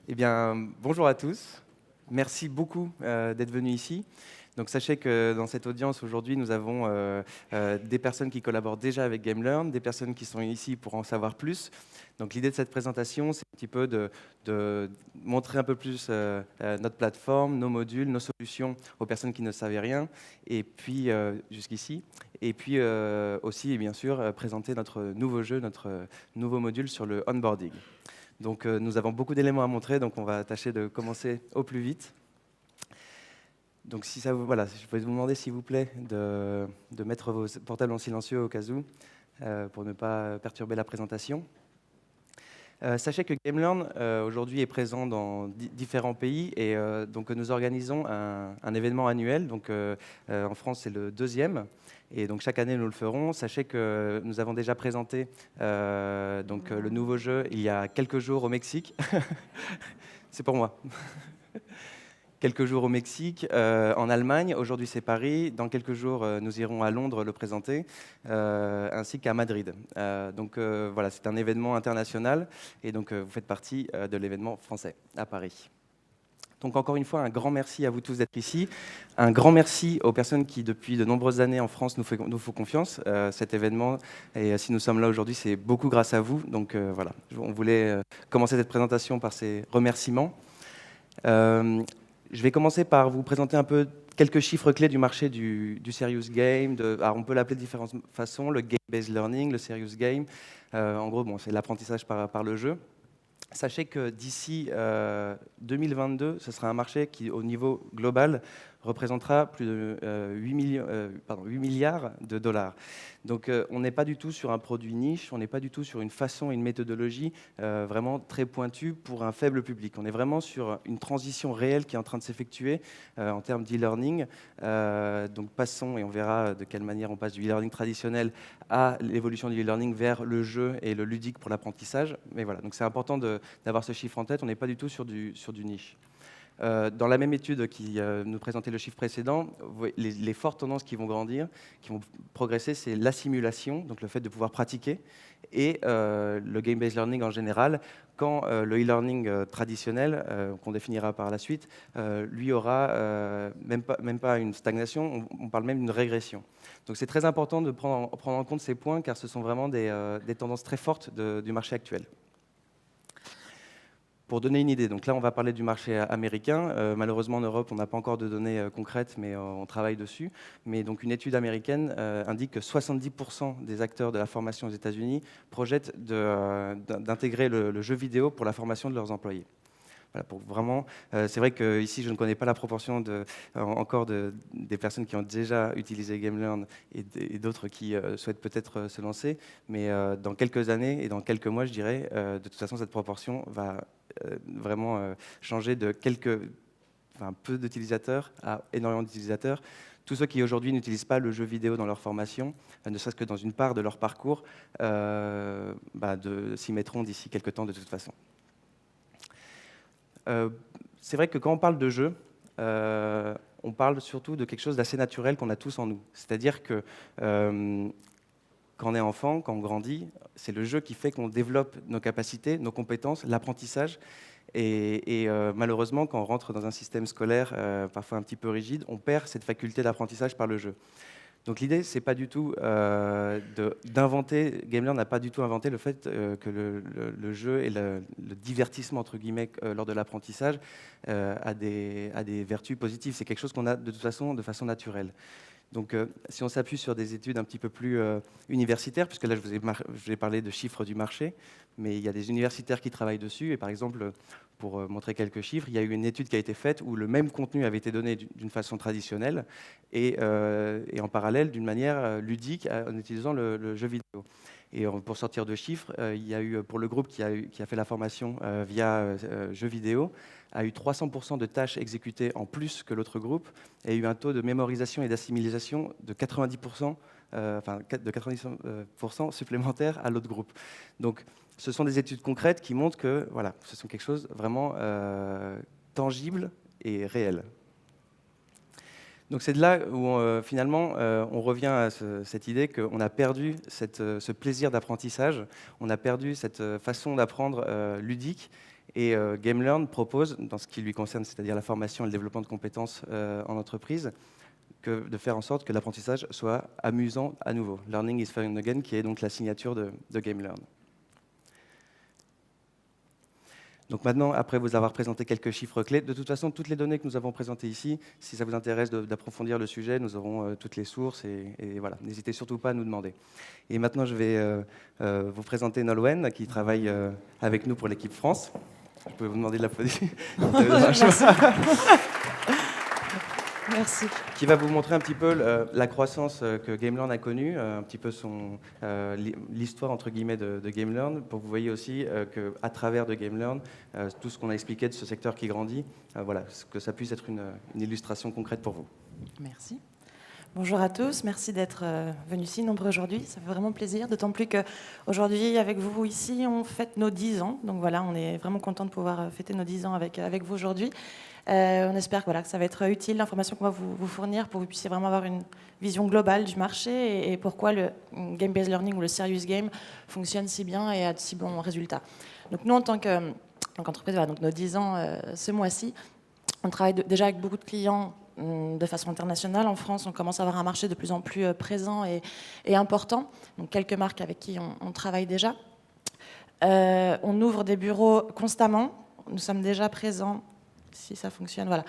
Eh bien, bonjour à tous. Merci beaucoup d'être venus ici. Donc, sachez que dans cette audience aujourd'hui, nous avons des personnes qui collaborent déjà avec GameLearn, des personnes qui sont ici pour en savoir plus. Donc, l'idée de cette présentation, c'est un petit peu de montrer un peu plus notre plateforme, nos modules, nos solutions aux personnes qui ne savaient rien, et puis jusqu'ici. Et puis aussi, bien sûr, présenter notre nouveau jeu, notre nouveau module sur le onboarding. Donc nous avons beaucoup d'éléments à montrer, donc on va tâcher de commencer au plus vite. Donc si ça vous, voilà, je peux vous demander s'il vous plaît de mettre vos portables en silencieux au cas où, pour ne pas perturber la présentation. Sachez que GameLearn aujourd'hui est présent dans différents pays et donc nous organisons un événement annuel. Donc en France c'est le deuxième et donc chaque année nous le ferons. Sachez que nous avons déjà présenté le nouveau jeu il y a quelques jours au Mexique. C'est pour moi. Quelques jours au Mexique, en Allemagne, aujourd'hui c'est Paris, dans quelques jours nous irons à Londres le présenter, ainsi qu'à Madrid. Voilà, c'est un événement international et donc vous faites partie de l'événement français à Paris. Donc encore une fois, un grand merci à vous tous d'être ici. Un grand merci aux personnes qui, depuis de nombreuses années en France, nous font confiance. Cet événement, et si nous sommes là aujourd'hui, c'est beaucoup grâce à vous. Donc voilà, on voulait commencer cette présentation par ces remerciements. Je vais commencer par vous présenter un peu quelques chiffres clés du marché du serious game. Alors on peut l'appeler de différentes façons, le game-based learning, le serious game. En gros, bon, c'est l'apprentissage par le jeu. Sachez que d'ici 2022, ce sera un marché qui, au niveau global, représentera plus de 8 milliards de dollars. Donc on n'est pas du tout sur un produit niche, on n'est pas du tout sur une façon et une méthodologie vraiment très pointue pour un faible public. On est vraiment sur une transition réelle qui est en train de s'effectuer en termes d'e-learning. Donc passons, et on verra de quelle manière on passe du e-learning traditionnel à l'évolution du e-learning vers le jeu et le ludique pour l'apprentissage. Mais voilà, donc c'est important d'avoir ce chiffre en tête, on n'est pas du tout sur du niche. Dans la même étude qui nous présentait le chiffre précédent, les fortes tendances qui vont grandir, qui vont progresser, c'est la simulation, donc le fait de pouvoir pratiquer, et le game-based learning en général, quand le e-learning traditionnel, qu'on définira par la suite, lui aura même pas une stagnation, on parle même d'une régression. Donc c'est très important de prendre en compte ces points, car ce sont vraiment des tendances très fortes du marché actuel. Pour donner une idée, donc là on va parler du marché américain. Malheureusement en Europe on n'a pas encore de données concrètes, mais on travaille dessus. Mais donc une étude américaine indique que 70% des acteurs de la formation aux États-Unis projettent d'intégrer le jeu vidéo pour la formation de leurs employés. Voilà, pour vraiment, c'est vrai qu'ici, je ne connais pas la proportion encore des personnes qui ont déjà utilisé GameLearn et d'autres qui souhaitent peut-être se lancer. Mais dans quelques années et dans quelques mois, je dirais, de toute façon, cette proportion va vraiment changer de peu d'utilisateurs à énormément d'utilisateurs. Tous ceux qui aujourd'hui n'utilisent pas le jeu vidéo dans leur formation, ne serait-ce que dans une part de leur parcours, s'y mettront d'ici quelques temps de toute façon. C'est vrai que quand on parle de jeu, on parle surtout de quelque chose d'assez naturel qu'on a tous en nous. C'est-à-dire que quand on est enfant, quand on grandit, c'est le jeu qui fait qu'on développe nos capacités, nos compétences, l'apprentissage. Et malheureusement, quand on rentre dans un système scolaire parfois un petit peu rigide, on perd cette faculté d'apprentissage par le jeu. Donc l'idée, c'est pas du tout d'inventer. GameLearn n'a pas du tout inventé le fait que le jeu et le divertissement entre guillemets lors de l'apprentissage a des vertus positives. C'est quelque chose qu'on a de toute façon de façon naturelle. Donc, si on s'appuie sur des études un petit peu plus universitaires, puisque là, je vous ai parlé de chiffres du marché, mais il y a des universitaires qui travaillent dessus. Et par exemple, pour montrer quelques chiffres, il y a eu une étude qui a été faite où le même contenu avait été donné d'une façon traditionnelle et en parallèle d'une manière ludique en utilisant le jeu vidéo. Et pour sortir de chiffres, il y a eu, pour le groupe qui a fait la formation via jeux vidéo, a eu 300% de tâches exécutées en plus que l'autre groupe et a eu un taux de mémorisation et d'assimilation de 90%, de 90% supplémentaire à l'autre groupe. Donc, ce sont des études concrètes qui montrent que voilà, ce sont quelque chose vraiment tangible et réel. Donc c'est de là où finalement on revient à cette idée qu'on a perdu ce plaisir d'apprentissage, on a perdu cette façon d'apprendre ludique Et GameLearn propose, dans ce qui lui concerne, c'est-à-dire la formation et le développement de compétences en entreprise, de faire en sorte que l'apprentissage soit amusant à nouveau. Learning is fun again, qui est donc la signature de GameLearn. Donc maintenant, après vous avoir présenté quelques chiffres clés, de toute façon, toutes les données que nous avons présentées ici, si ça vous intéresse d'approfondir le sujet, nous aurons toutes les sources et voilà, n'hésitez surtout pas à nous demander. Et maintenant, je vais vous présenter Nolwenn, qui travaille avec nous pour l'équipe France. Je peux vous demander de l'applaudir. Merci. Qui va vous montrer un petit peu la croissance que GameLearn a connue, un petit peu l'histoire entre guillemets de GameLearn, pour que vous voyez aussi qu'à travers de GameLearn, tout ce qu'on a expliqué de ce secteur qui grandit, voilà, que ça puisse être une illustration concrète pour vous. Merci. Bonjour à tous, merci d'être venus si nombreux aujourd'hui, ça fait vraiment plaisir, d'autant plus qu'aujourd'hui, avec vous ici, on fête nos 10 ans, donc voilà, on est vraiment content de pouvoir fêter nos 10 ans avec vous aujourd'hui. On espère que ça va être utile, l'information qu'on va vous fournir pour que vous puissiez vraiment avoir une vision globale du marché et pourquoi le game-based learning ou le serious game fonctionne si bien et a de si bons résultats. Donc nous, en tant qu'entreprise, voilà, donc nos 10 ans ce mois-ci, on travaille déjà avec beaucoup de clients de façon internationale. En France, on commence à avoir un marché de plus en plus présent et important. Donc quelques marques avec qui on travaille déjà. On ouvre des bureaux constamment. Nous sommes déjà présents, si ça fonctionne, voilà.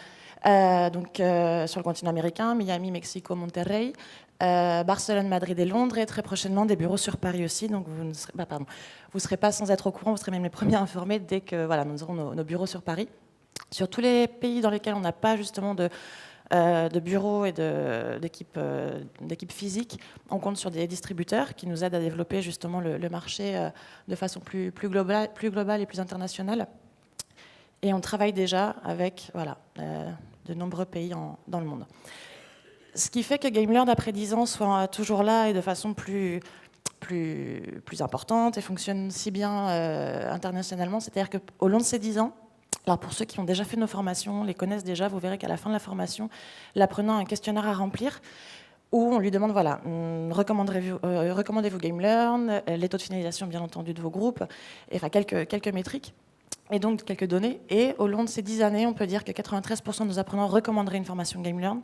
Sur le continent américain, Miami, Mexico, Monterrey, Barcelone, Madrid et Londres, et très prochainement des bureaux sur Paris aussi. Donc vous ne serez pas sans être au courant, vous serez même les premiers informés dès que nous aurons nos bureaux sur Paris. Sur tous les pays dans lesquels on n'a pas justement de bureaux et d'équipes physiques, on compte sur des distributeurs qui nous aident à développer justement le marché de façon plus globale et plus internationale. Et on travaille déjà avec de nombreux pays dans le monde. Ce qui fait que GameLearn, après 10 ans, soit toujours là et de façon plus importante et fonctionne si bien internationalement, c'est-à-dire qu'au long de ces 10 ans, alors pour ceux qui ont déjà fait nos formations, les connaissent déjà, vous verrez qu'à la fin de la formation, l'apprenant a un questionnaire à remplir où on lui demande, recommandez-vous GameLearn, les taux de finalisation bien entendu de vos groupes, et, enfin quelques métriques, et donc quelques données. Et au long de ces 10 années, on peut dire que 93% de nos apprenants recommanderaient une formation GameLearn,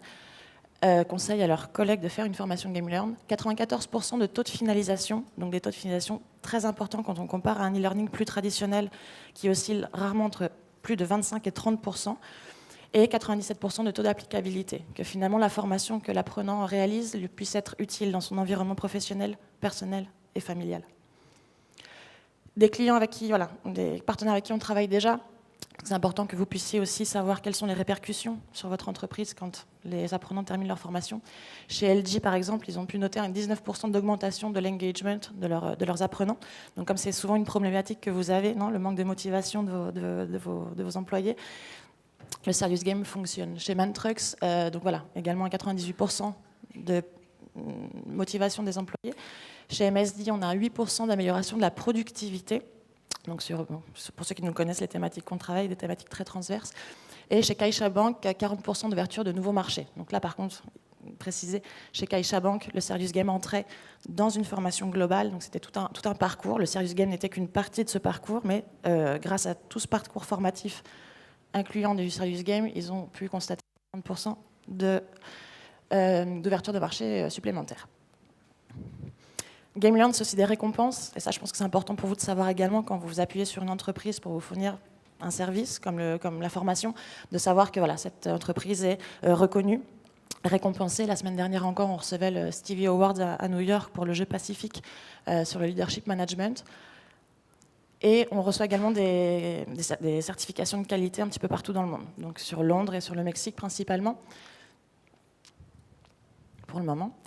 conseillent à leurs collègues de faire une formation GameLearn, 94% de taux de finalisation, donc des taux de finalisation très importants quand on compare à un e-learning plus traditionnel qui oscille rarement entre plus de 25 et 30%, et 97% de taux d'applicabilité, que finalement la formation que l'apprenant réalise lui puisse être utile dans son environnement professionnel, personnel et familial. Des clients avec qui, des partenaires avec qui on travaille déjà, c'est important que vous puissiez aussi savoir quelles sont les répercussions sur votre entreprise quand les apprenants terminent leur formation. Chez LG, par exemple, ils ont pu noter un 19% d'augmentation de l'engagement de leurs apprenants. Donc, comme c'est souvent une problématique que vous avez, le manque de motivation de vos employés, le serious game fonctionne. Chez Man Trucks, également un 98% de motivation des employés. Chez MSD, on a un 8% d'amélioration de la productivité. Donc pour ceux qui nous connaissent, les thématiques qu'on travaille, des thématiques très transverses. Et chez CaixaBank, 40% d'ouverture de nouveaux marchés. Donc là, par contre, préciser, chez CaixaBank, le Serious Game entrait dans une formation globale. Donc c'était tout un parcours. Le Serious Game n'était qu'une partie de ce parcours, mais grâce à tout ce parcours formatif incluant du Serious Game, ils ont pu constater 40% d'ouverture de marché supplémentaire. GameLearn, c'est aussi des récompenses, et ça, je pense que c'est important pour vous de savoir également quand vous vous appuyez sur une entreprise pour vous fournir un service comme la formation, de savoir que cette entreprise est reconnue, récompensée. La semaine dernière encore, on recevait le Stevie Awards à New York pour le jeu Pacific sur le leadership management. Et on reçoit également des certifications de qualité un petit peu partout dans le monde, donc sur Londres et sur le Mexique principalement, pour le moment.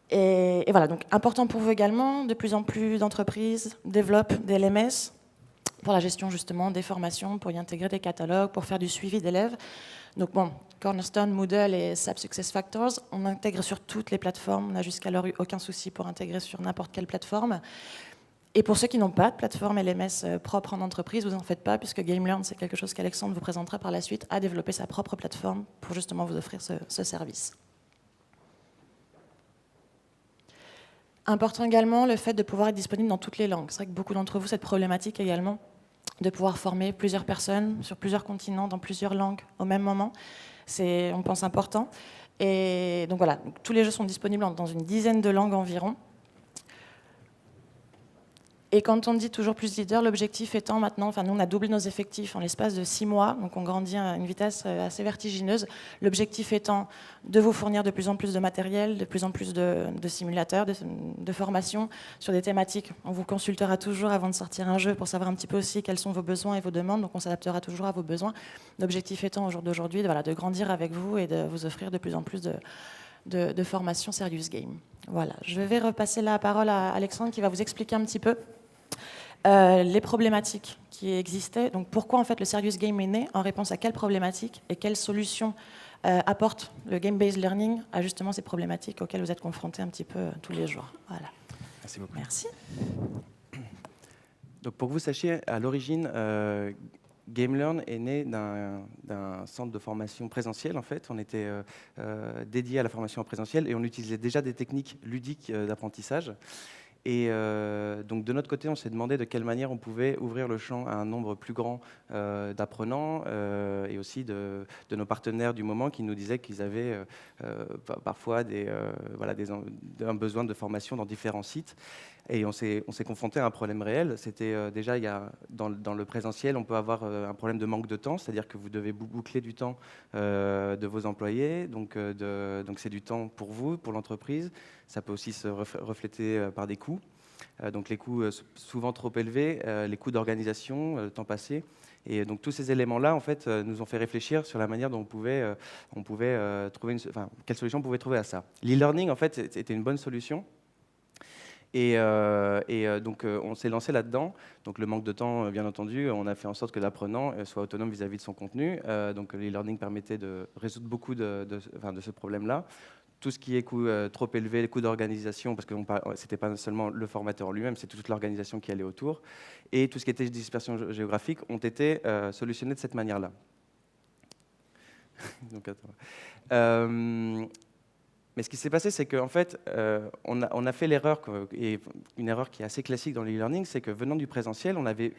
Et voilà, donc important pour vous également, de plus en plus d'entreprises développent des LMS pour la gestion justement des formations, pour y intégrer des catalogues, pour faire du suivi d'élèves. Donc Cornerstone, Moodle et SAP SuccessFactors, on intègre sur toutes les plateformes, on n'a jusqu'alors eu aucun souci pour intégrer sur n'importe quelle plateforme. Et pour ceux qui n'ont pas de plateforme LMS propre en entreprise, vous n'en faites pas, puisque GameLearn, c'est quelque chose qu'Alexandre vous présentera par la suite, a développé sa propre plateforme pour justement vous offrir ce service. Important également le fait de pouvoir être disponible dans toutes les langues. C'est vrai que beaucoup d'entre vous, cette problématique également, de pouvoir former plusieurs personnes sur plusieurs continents, dans plusieurs langues au même moment. C'est, on pense, important. Et donc voilà, tous les jeux sont disponibles dans une dizaine de langues environ. Et quand on dit toujours plus leader, l'objectif étant maintenant, nous on a doublé nos effectifs en l'espace de 6 mois, donc on grandit à une vitesse assez vertigineuse. L'objectif étant de vous fournir de plus en plus de matériel, de plus en plus de simulateurs, de formations sur des thématiques. On vous consultera toujours avant de sortir un jeu pour savoir un petit peu aussi quels sont vos besoins et vos demandes, donc on s'adaptera toujours à vos besoins. L'objectif étant au jour d'aujourd'hui de grandir avec vous et de vous offrir de plus en plus de formations Serious Game. Voilà, je vais repasser la parole à Alexandre qui va vous expliquer un petit peu les problématiques qui existaient. Donc pourquoi en fait le Serious Game est né, en réponse à quelles problématiques et quelles solutions apporte le Game-Based Learning à justement ces problématiques auxquelles vous êtes confrontés un petit peu tous les jours. Voilà. Merci beaucoup. Merci. Donc pour que vous sachiez, à l'origine, GameLearn est né d'un centre de formation présentiel. En fait, on était dédié à la formation en présentiel et on utilisait déjà des techniques ludiques d'apprentissage. Et donc de notre côté, on s'est demandé de quelle manière on pouvait ouvrir le champ à un nombre plus grand d'apprenants et aussi de nos partenaires du moment qui nous disaient qu'ils avaient parfois un besoin de formation dans différents sites. Et on s'est confronté à un problème réel. C'était déjà, dans le présentiel, on peut avoir un problème de manque de temps, c'est-à-dire que vous devez boucler du temps de vos employés, donc c'est du temps pour vous, pour l'entreprise. Ça peut aussi se refléter par des coûts. Donc les coûts souvent trop élevés, les coûts d'organisation, le temps passé. Et donc tous ces éléments-là, en fait, nous ont fait réfléchir sur la manière dont on pouvait trouver quelle solution on pouvait trouver à ça. L'e-learning, en fait, était une bonne solution. Donc on s'est lancé là-dedans. Donc le manque de temps, bien entendu, on a fait en sorte que l'apprenant soit autonome vis-à-vis de son contenu. Donc l'e-learning permettait de résoudre beaucoup de ce problème-là. Tout ce qui est coût trop élevé, les coûts d'organisation, parce que ce n'était pas seulement le formateur en lui-même, c'est toute l'organisation qui allait autour. Et tout ce qui était dispersion géographique ont été solutionnés de cette manière-là. Donc, attends. Mais ce qui s'est passé, c'est qu'en fait, on a fait l'erreur, et une erreur qui est assez classique dans l'e-learning, c'est que venant du présentiel, on avait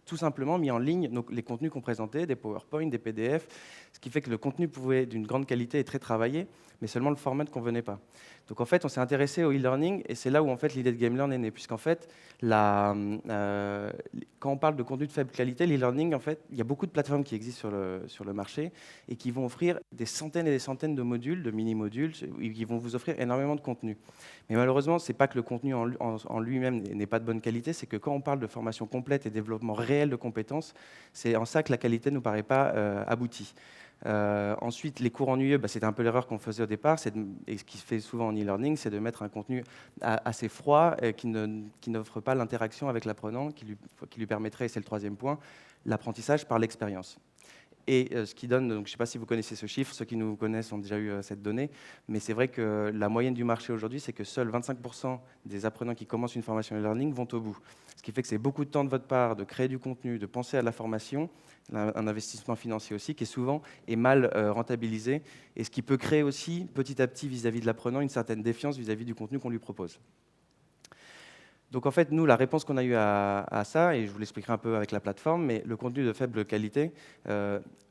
tout simplement mis en ligne les contenus qu'on présentait, des PowerPoint, des PDF, ce qui fait que le contenu pouvait être d'une grande qualité et très travaillé, mais seulement le format ne convenait pas. Donc en fait, on s'est intéressé au e-learning et c'est là où en fait l'idée de GameLearn est née, puisqu'en fait, quand on parle de contenu de faible qualité, l'e-learning, en fait, il y a beaucoup de plateformes qui existent sur le marché et qui vont offrir des centaines et des centaines de modules, de mini-modules, qui vont vous offrir énormément de contenu. Mais malheureusement, c'est pas que le contenu en lui-même n'est pas de bonne qualité, c'est que quand on parle de formation complète et développement réel de compétences, c'est en ça que la qualité ne nous paraît pas aboutie. Ensuite, les cours ennuyeux, c'était un peu l'erreur qu'on faisait au départ, et ce qui se fait souvent en e-learning, c'est de mettre un contenu assez froid qui n'offre pas l'interaction avec l'apprenant qui lui permettrait, et c'est le troisième point, l'apprentissage par l'expérience. Et ce qui donne, donc, je ne sais pas si vous connaissez ce chiffre, ceux qui nous connaissent ont déjà eu cette donnée, mais c'est vrai que la moyenne du marché aujourd'hui, c'est que seuls 25% des apprenants qui commencent une formation e-learning vont au bout. Ce qui fait que c'est beaucoup de temps de votre part de créer du contenu, de penser à la formation, un investissement financier aussi, qui souvent est mal rentabilisé, et ce qui peut créer aussi, petit à petit, vis-à-vis de l'apprenant, une certaine défiance vis-à-vis du contenu qu'on lui propose. Donc en fait, nous, la réponse qu'on a eue à ça, et je vous l'expliquerai un peu avec la plateforme, mais le contenu de faible qualité,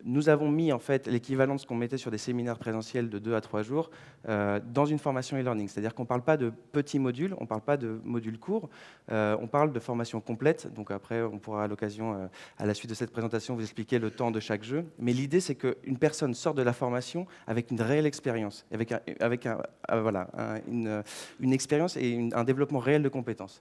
nous avons mis en fait l'équivalent de ce qu'on mettait sur des séminaires présentiels de 2 à 3 jours dans une formation e-learning. C'est-à-dire qu'on ne parle pas de petits modules, on ne parle pas de modules courts, on parle de formation complète. Donc après, on pourra à l'occasion, à la suite de cette présentation, vous expliquer le temps de chaque jeu. Mais l'idée, c'est qu'une personne sort de la formation avec une réelle expérience, avec une expérience et un développement réel de compétences.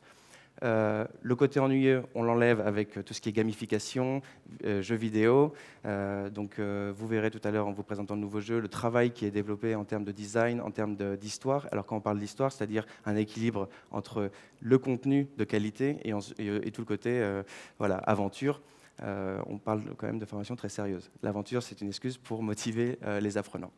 Le côté ennuyeux, on l'enlève avec tout ce qui est gamification, jeux vidéo. Vous verrez tout à l'heure en vous présentant le nouveau jeu, le travail qui est développé en termes de design, en termes d'histoire. Alors quand on parle d'histoire, c'est-à-dire un équilibre entre le contenu de qualité et tout le côté aventure. On parle quand même de formation très sérieuse. L'aventure, c'est une excuse pour motiver les apprenants.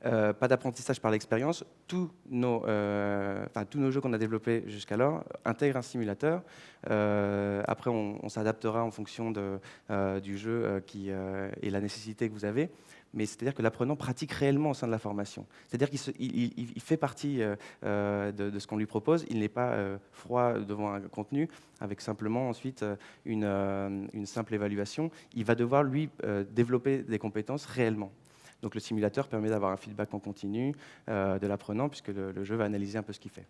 Pas d'apprentissage par l'expérience. Tous nos jeux qu'on a développés jusqu'alors intègrent un simulateur. Après, on s'adaptera en fonction du jeu et la nécessité que vous avez. mais c'est-à-dire que l'apprenant pratique réellement au sein de la formation. C'est-à-dire qu'il fait partie de ce qu'on lui propose, il n'est pas froid devant un contenu, avec simplement ensuite une simple évaluation. Il va devoir, lui, développer des compétences réellement. Donc le simulateur permet d'avoir un feedback en continu de l'apprenant, puisque le jeu va analyser un peu ce qu'il fait.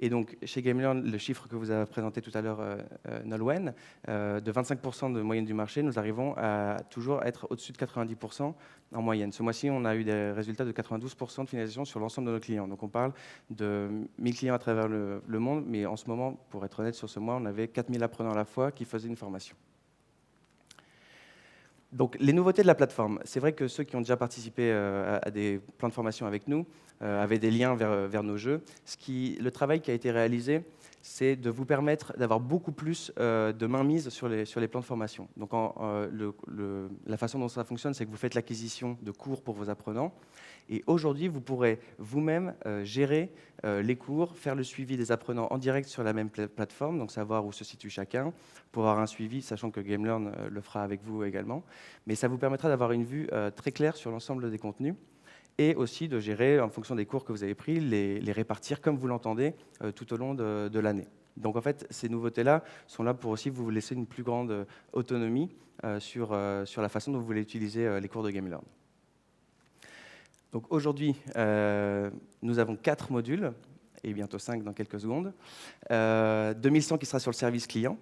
Et donc, chez GameLearn, le chiffre que vous avez présenté tout à l'heure, Nolwenn, de 25% de moyenne du marché, nous arrivons à toujours être au-dessus de 90% en moyenne. Ce mois-ci, on a eu des résultats de 92% de finalisation sur l'ensemble de nos clients. Donc, on parle de 1000 clients à travers le monde, mais en ce moment, pour être honnête, sur ce mois, on avait 4000 apprenants à la fois qui faisaient une formation. Donc, les nouveautés de la plateforme. C'est vrai que ceux qui ont déjà participé à des plans de formation avec nous avaient des liens vers nos jeux. Le travail qui a été réalisé, c'est de vous permettre d'avoir beaucoup plus de mainmise sur les plans de formation. Donc, la façon dont ça fonctionne, c'est que vous faites l'acquisition de cours pour vos apprenants. Et aujourd'hui, vous pourrez vous-même gérer les cours, faire le suivi des apprenants en direct sur la même plateforme, donc savoir où se situe chacun, pour avoir un suivi, sachant que GameLearn le fera avec vous également. Mais ça vous permettra d'avoir une vue très claire sur l'ensemble des contenus et aussi de gérer, en fonction des cours que vous avez pris, les répartir comme vous l'entendez tout au long de l'année. Donc en fait, ces nouveautés-là sont là pour aussi vous laisser une plus grande autonomie sur la façon dont vous voulez utiliser les cours de GameLearn. Donc aujourd'hui, nous avons 4 modules, et bientôt 5 dans quelques secondes. 2100 qui sera sur le service client,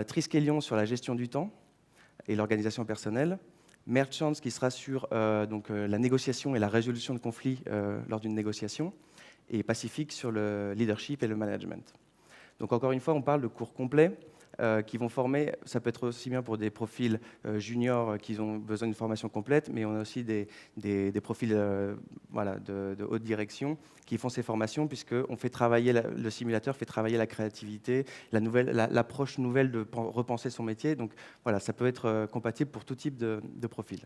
Triskelion sur la gestion du temps et l'organisation personnelle, Merchants qui sera sur la négociation et la résolution de conflits lors d'une négociation, et Pacific sur le leadership et le management. Donc encore une fois, on parle de cours complets qui vont former, ça peut être aussi bien pour des profils juniors qui ont besoin d'une formation complète, mais on a aussi des profils de haute direction qui font ces formations, puisqu'on fait travailler, le simulateur fait travailler la créativité, l'approche nouvelle de repenser son métier. Donc voilà, ça peut être compatible pour tout type de profil.